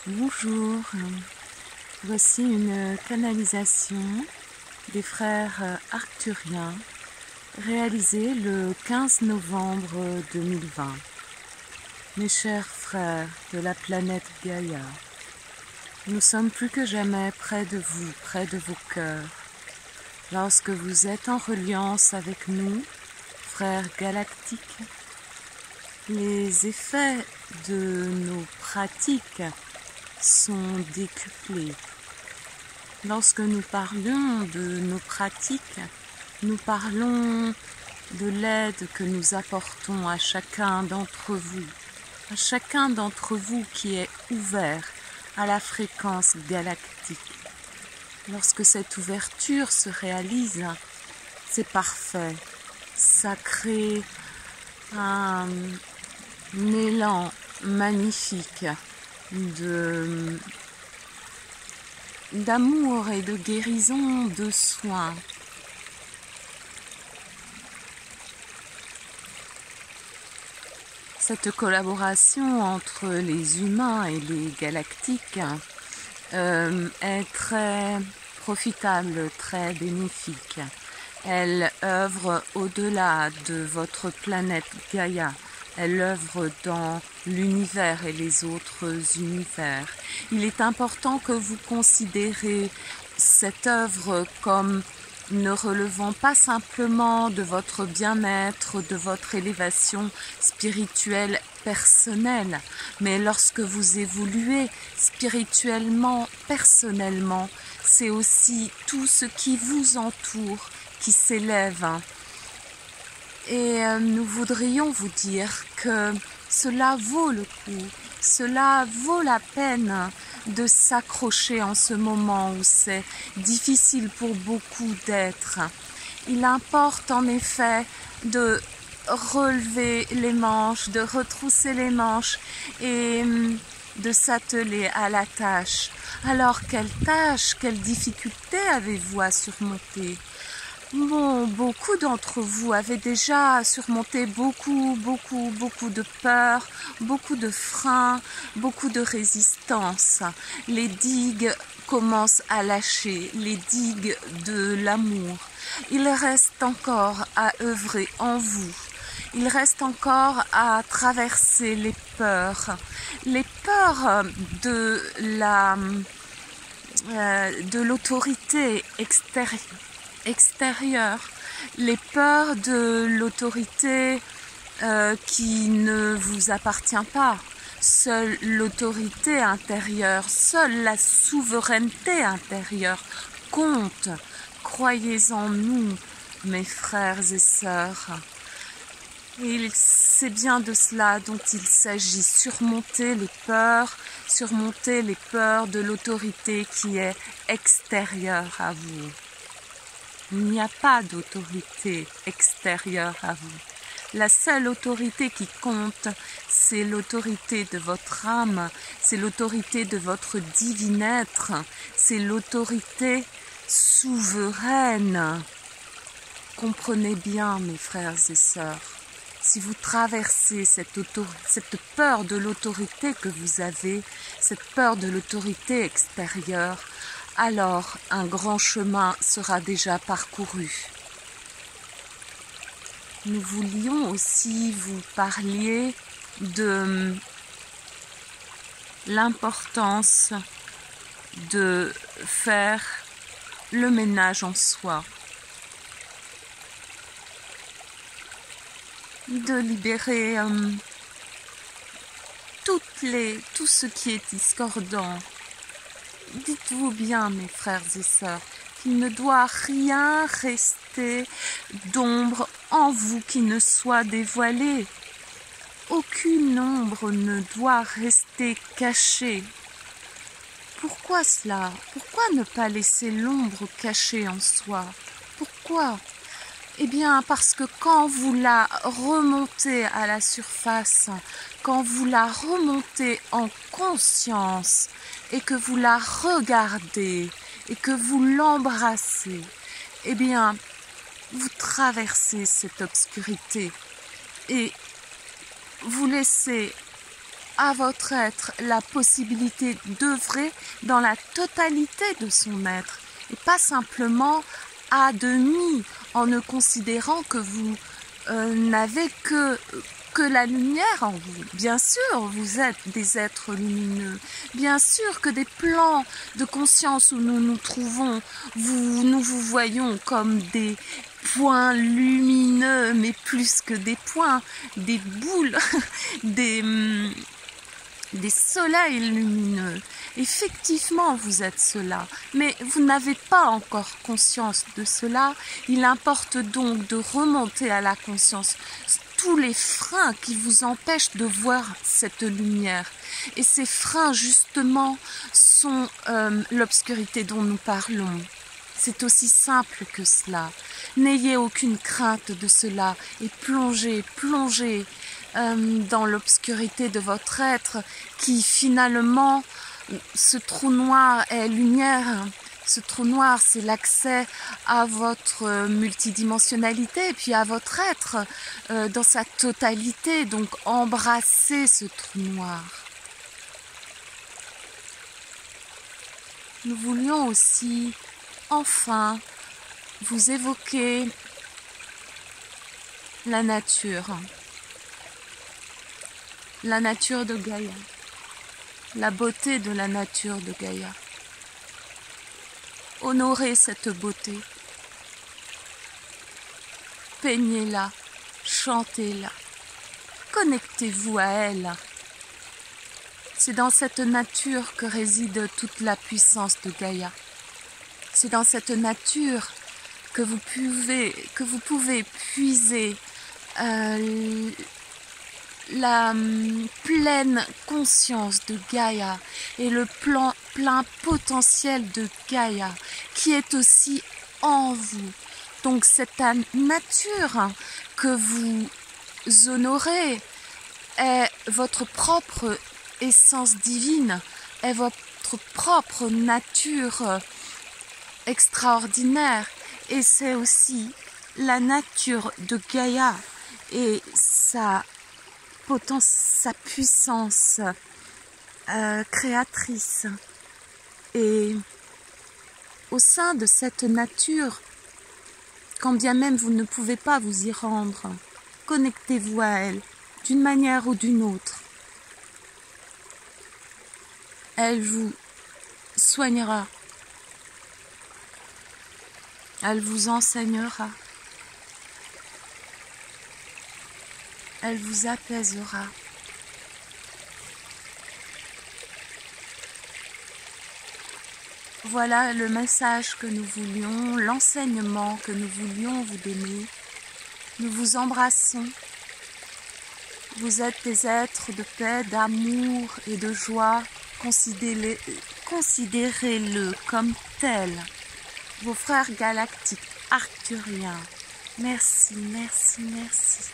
Bonjour, voici une canalisation des frères arcturiens réalisée le 15 novembre 2020. Mes chers frères de la planète Gaïa, nous sommes plus que jamais près de vous, près de vos cœurs. Lorsque vous êtes en reliance avec nous, frères galactiques, les effets de nos pratiques sont décuplés. Lorsque nous parlons de nos pratiques, nous parlons de l'aide que nous apportons à chacun d'entre vous qui est ouvert à la fréquence galactique. Lorsque cette ouverture se réalise, c'est parfait. Ça crée un élan magnifique d'amour et de guérison, de soins. Cette collaboration entre les humains et les galactiques est très profitable, très bénéfique. Elle œuvre au-delà de votre planète Gaïa. Elle œuvre dans l'univers et les autres univers. Il est important que vous considérez cette œuvre comme ne relevant pas simplement de votre bien-être, de votre élévation spirituelle personnelle, mais lorsque vous évoluez spirituellement, personnellement, c'est aussi tout ce qui vous entoure qui s'élève. Et nous voudrions vous dire que cela vaut le coup, cela vaut la peine de s'accrocher en ce moment où c'est difficile pour beaucoup d'êtres. Il importe en effet de relever les manches, de retrousser les manches et de s'atteler à la tâche. Alors quelle tâche, quelle difficulté avez-vous à surmonter ? Bon, beaucoup d'entre vous avaient déjà surmonté beaucoup de peurs, beaucoup de freins, beaucoup de résistance. Les digues commencent à lâcher, les digues de l'amour. Il reste encore à œuvrer en vous. Il reste encore à traverser les peurs de l'autorité extérieure, les peurs de l'autorité qui ne vous appartient pas. Seule l'autorité intérieure, seule la souveraineté intérieure compte. Croyez en nous, mes frères et sœurs. Et c'est bien de cela dont il s'agit, surmonter les peurs de l'autorité qui est extérieure à vous. Il n'y a pas d'autorité extérieure à vous. La seule autorité qui compte, c'est l'autorité de votre âme, c'est l'autorité de votre divin être, c'est l'autorité souveraine. Comprenez bien, mes frères et sœurs, si vous traversez cette peur de l'autorité que vous avez, cette peur de l'autorité extérieure, alors un grand chemin sera déjà parcouru. Nous voulions aussi vous parler de l'importance de faire le ménage en soi, de libérer tout ce qui est discordant. Dites-vous bien, mes frères et sœurs, qu'il ne doit rien rester d'ombre en vous qui ne soit dévoilé. Aucune ombre ne doit rester cachée. Pourquoi cela ? Pourquoi ne pas laisser l'ombre cachée en soi ? Pourquoi ? Eh bien, parce que quand vous la remontez à la surface, quand vous la remontez en conscience et que vous la regardez et que vous l'embrassez, eh bien, vous traversez cette obscurité et vous laissez à votre être la possibilité d'œuvrer dans la totalité de son être et pas simplement à demi en ne considérant que vous n'avez que la lumière en vous. Bien sûr, vous êtes des êtres lumineux. Bien sûr que des plans de conscience où nous nous trouvons, nous vous voyons comme des points lumineux, mais plus que des points, des boules, des soleils lumineux. Effectivement, vous êtes cela, mais vous n'avez pas encore conscience de cela. Il importe donc de remonter à la conscience tous les freins qui vous empêchent de voir cette lumière. Et ces freins, justement, sont l'obscurité dont nous parlons. C'est aussi simple que cela. N'ayez aucune crainte de cela et plongez dans l'obscurité de votre être qui finalement, ce trou noir est lumière. Ce trou noir, c'est l'accès à votre multidimensionnalité et puis à votre être dans sa totalité. Donc embrassez ce trou noir. Nous voulions aussi enfin vous évoquer la nature de Gaïa, la beauté de la nature de Gaïa. Honorez cette beauté, peignez-la, chantez-la, connectez-vous à elle. C'est dans cette nature que réside toute la puissance de Gaïa. C'est dans cette nature que vous pouvez puiser la pleine conscience de Gaïa et le plein potentiel de Gaïa qui est aussi en vous. Donc cette nature que vous honorez est votre propre essence divine, est votre propre nature extraordinaire et c'est aussi la nature de Gaïa et sa puissance créatrice. Et au sein de cette nature, quand bien même vous ne pouvez pas vous y rendre, connectez-vous à elle d'une manière ou d'une autre. Elle vous soignera. Elle vous enseignera. Elle vous apaisera. Voilà le message que nous voulions, l'enseignement que nous voulions vous donner. Nous vous embrassons. Vous êtes des êtres de paix, d'amour et de joie. Considérez-le comme tel. Vos frères galactiques arcturiens. Merci, merci, merci.